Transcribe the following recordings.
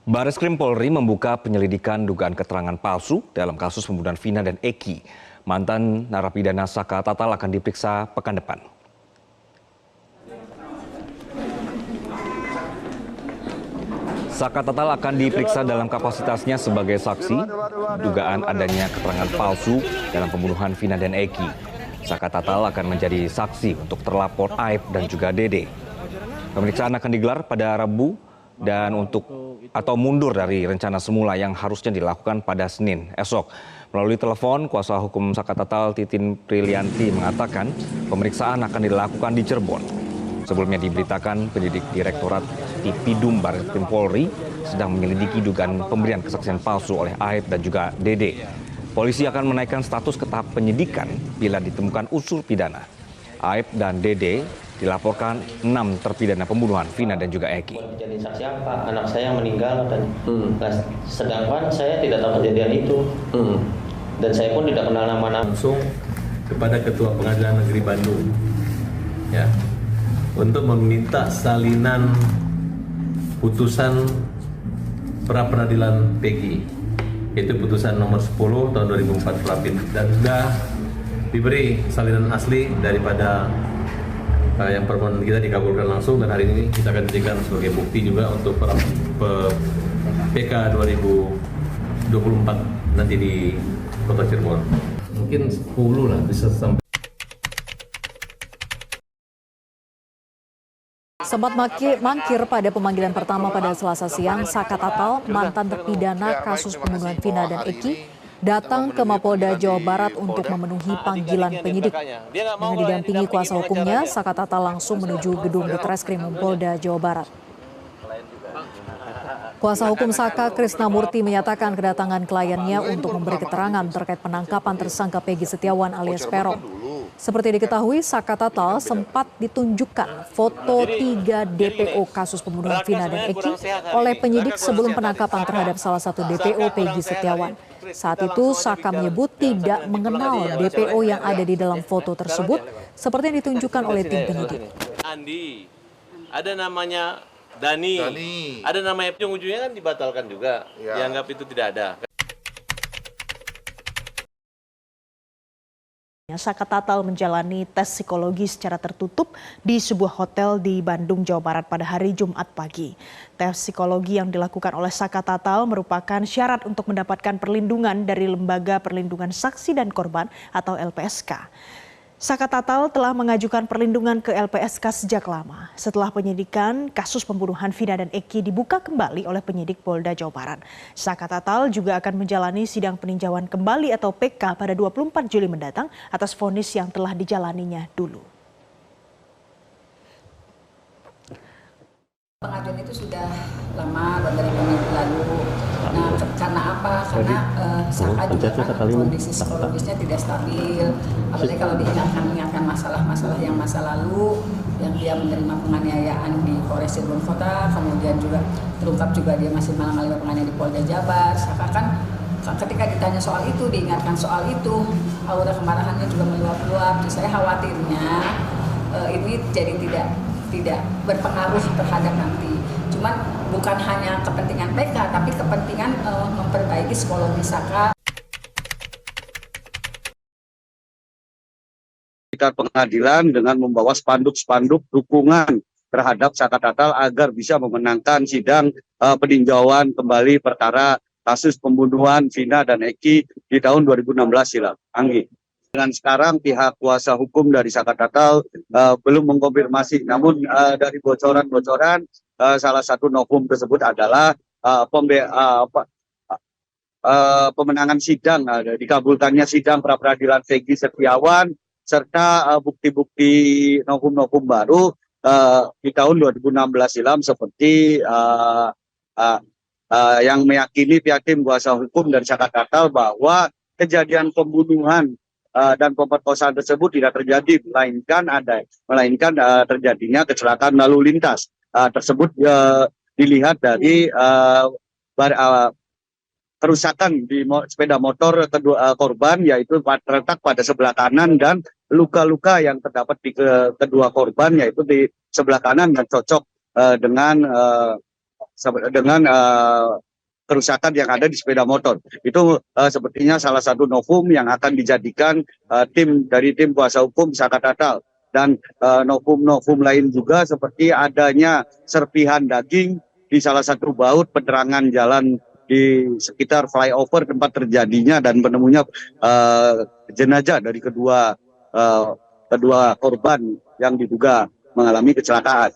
Bareskrim Polri membuka penyelidikan dugaan keterangan palsu dalam kasus pembunuhan Vina dan Eki. Mantan narapidana Saka Tatal akan diperiksa pekan depan. Saka Tatal akan diperiksa dalam kapasitasnya sebagai saksi dugaan adanya keterangan palsu dalam pembunuhan Vina dan Eki. Saka Tatal akan menjadi saksi untuk terlapor Aib dan juga Dede. Pemeriksaan akan digelar pada Rabu dan mundur dari rencana semula yang harusnya dilakukan pada Senin esok. Melalui telepon, kuasa hukum Saka Tatal Titin Prilianti mengatakan pemeriksaan akan dilakukan di Cirebon. Sebelumnya diberitakan penyidik Direktorat Tipidum Bareskrim Polri sedang menyelidiki dugaan pemberian kesaksian palsu oleh Aib dan juga Dede. Polisi akan menaikkan status ke tahap penyidikan bila ditemukan unsur pidana. Aib dan Dede dilaporkan 6 terpidana pembunuhan Vina dan juga Eki. Jadi saksi apa? Anak saya yang meninggal dan sedangkan saya tidak tahu kejadian itu. Dan saya pun tidak kenal nama-nama. Langsung kepada Ketua Pengadilan Negeri Bandung ya, untuk meminta salinan putusan pra peradilan PG, yaitu putusan nomor 10 tahun 2004 Prapin, dan sudah diberi salinan asli daripada yang permohonan kita dikabulkan langsung, dan hari ini kita akan jadikan sebagai bukti juga untuk PK 2024 nanti di Kota Cirebon. Mungkin 10 lah bisa sampai. Sempat mangkir pada pemanggilan pertama pada Selasa siang, Saka Tatal, mantan terpidana kasus pembunuhan Vina dan Eki, datang ke Mapolda Jawa Barat untuk memenuhi panggilan penyidik. Dengan didampingi kuasa hukumnya, Saka Tatal langsung menuju gedung Ditreskrim Polda Jawa Barat. Kuasa hukum Saka, Krisnamurti, menyatakan kedatangan kliennya untuk memberi keterangan terkait penangkapan tersangka Peggy Setiawan alias Peron. Seperti diketahui, Saka Tatal sempat ditunjukkan foto 3 DPO kasus pembunuhan Vina dan Eki oleh penyidik sebelum penangkapan terhadap salah satu DPO Peggy Setiawan. Saat itu Saka menyebut tidak mengenal DPO yang ada di dalam foto tersebut seperti yang ditunjukkan oleh tim penyidik. Andi, ada namanya Dani. Ada namanya ujung-ujungnya kan dibatalkan juga, dianggap itu tidak ada. Saka Tatal menjalani tes psikologi secara tertutup di sebuah hotel di Bandung, Jawa Barat pada hari Jumat pagi. Tes psikologi yang dilakukan oleh Saka Tatal merupakan syarat untuk mendapatkan perlindungan dari Lembaga Perlindungan Saksi dan Korban atau LPSK. Saka Tatal telah mengajukan perlindungan ke LPSK sejak lama. Setelah penyidikan kasus pembunuhan Vina dan Eki dibuka kembali oleh penyidik Polda Jawa Barat, Saka Tatal juga akan menjalani sidang peninjauan kembali atau PK pada 24 Juli mendatang atas vonis yang telah dijalaninya dulu. Pengajuan itu sudah lama dari minggu lalu. Nah, karena apa? Karena Saka juga kan kondisi psikologisnya tidak stabil. Apalagi kalau diingatkan masalah-masalah yang masa lalu, yang dia menerima penganiayaan di Polres Cirebon Kota, kemudian juga terungkap juga dia masih mengalami penganiayaan di Polda Jabar. Saka kan ketika ditanya soal itu, diingatkan soal itu, aura kemarahannya juga meluap-luap. Saya khawatirnya ini jadi tidak berpengaruh terhadap nanti. Cuman bukan hanya kepentingan PK, tapi kepentingan memperbaiki psikologi Saka. Pengadilan dengan membawa spanduk-spanduk dukungan terhadap Saka Tatal agar bisa memenangkan sidang peninjauan kembali perkara kasus pembunuhan Vina dan Eki di tahun 2016 silam. Anggi. Dan sekarang pihak kuasa hukum dari Saka Tatal belum mengkonfirmasi, namun dari bocoran-bocoran salah satu novum tersebut adalah pemenangan sidang, dikabulkannya sidang pra peradilan Peggy Setiawan serta bukti-bukti novum-novum baru di tahun 2016 silam seperti yang meyakini pihak tim kuasa hukum dari Saka Tatal bahwa kejadian pembunuhan dan pemerkosaan tersebut tidak terjadi, melainkan terjadinya kecelakaan lalu lintas. Tersebut dilihat dari kerusakan di sepeda motor kedua korban, yaitu terletak pada sebelah kanan, dan luka-luka yang terdapat di kedua korban yaitu di sebelah kanan dan cocok dengan dengan kerusakan yang ada di sepeda motor. Itu sepertinya salah satu novum yang akan dijadikan tim kuasa hukum Saka Tatal. Dan novum lain juga seperti adanya serpihan daging di salah satu baut penerangan jalan di sekitar flyover tempat terjadinya dan penemunya jenazah dari kedua korban yang diduga mengalami kecelakaan.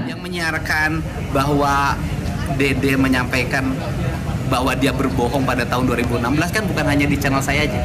Yang menyiarkan bahwa Dede menyampaikan bahwa dia berbohong pada tahun 2016 kan bukan hanya di channel saya aja.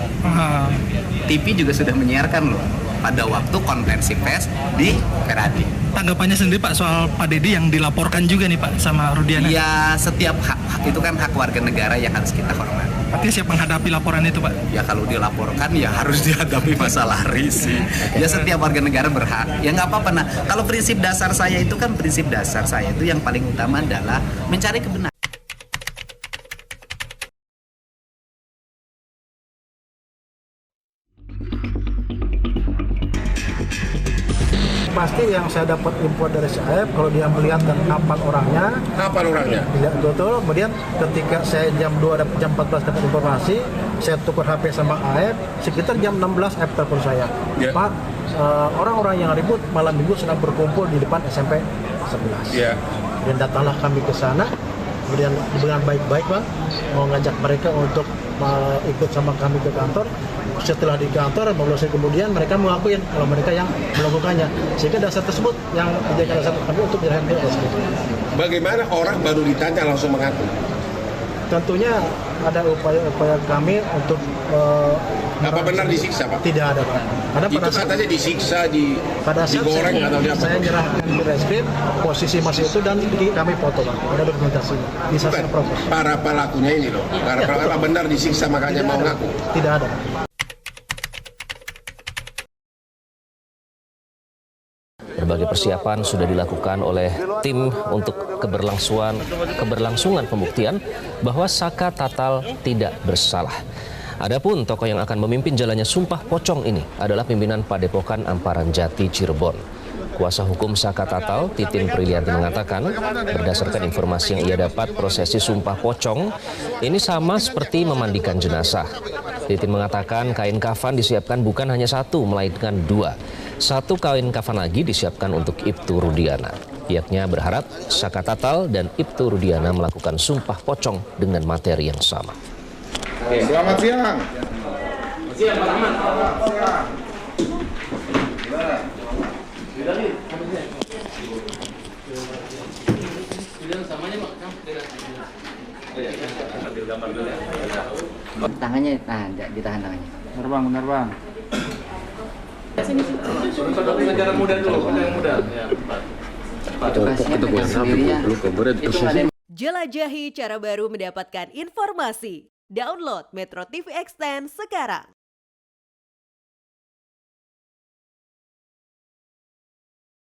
TV juga sudah menyiarkan loh pada waktu konferensi pers di Peradi. Tanggapannya sendiri Pak soal Pak Dede yang dilaporkan juga nih Pak sama Rudiana? Ya setiap hak itu kan hak warga negara yang harus kita hormati. Berarti siap menghadapi laporan itu Pak? Ya kalau dilaporkan ya harus dihadapi masalah risih. Ya setiap warga negara berhak. Ya nggak apa-apa. Nah kalau prinsip dasar saya itu kan prinsip dasar saya itu yang paling utama adalah mencari kebenaran. Pasti yang saya dapat info dari Saeb, kalau dia melihat dan hafal orangnya. Dilihat betul. Kemudian ketika saya jam 2 jam 14 dapat informasi, saya tukar HP sama Aeb. Sekitar jam 16 Aeb telepon saya. Pak, orang-orang yang ribut malam minggu sedang berkumpul di depan SMP 11. Dan datanglah kami ke sana. Kemudian dengan baik-baik Bang, mau ngajak mereka untuk ikut sama kami ke kantor. Setelah di kantor, beberapa kemudian mereka mengakuin kalau mereka yang melakukannya. Sehingga dasar tersebut yang menjadi dasar kami untuk menyerahkan ke SP. Bagaimana orang baru ditanya langsung mengaku? Tentunya ada upaya kami untuk apa benar disiksa Pak? Tidak ada Pak. Karena itu katanya disiksa, digoreng atau apa? Saya nyerahkan di reskrim, posisi masih itu dan kami foto Pak. Ada dokumentasinya. Bisa saya proses. Para pelakunya ini loh. Para pelaku benar disiksa makanya mau ngaku? Tidak ada. Berbagai persiapan sudah dilakukan oleh tim untuk keberlangsungan pembuktian bahwa Saka Tatal tidak bersalah. Adapun tokoh yang akan memimpin jalannya sumpah pocong ini adalah pimpinan Padepokan Amparan Jati Cirebon. Kuasa hukum Saka Tatal, Titin Prilianti mengatakan, berdasarkan informasi yang ia dapat, prosesi sumpah pocong ini sama seperti memandikan jenazah. Titin mengatakan kain kafan disiapkan bukan hanya satu, melainkan dua. Satu kain kafan lagi disiapkan untuk Ibtu Rudiana. Pihaknya berharap Saka Tatal dan Ibtu Rudiana melakukan sumpah pocong dengan materi yang sama. Selamat siang. Siang Pak Ahmad. Tangannya, nah ditahan tangannya. Benar bang. Negara muda dulu, negara muda. Ya, Jelajahi cara baru mendapatkan informasi. Download Metro TV Extend sekarang.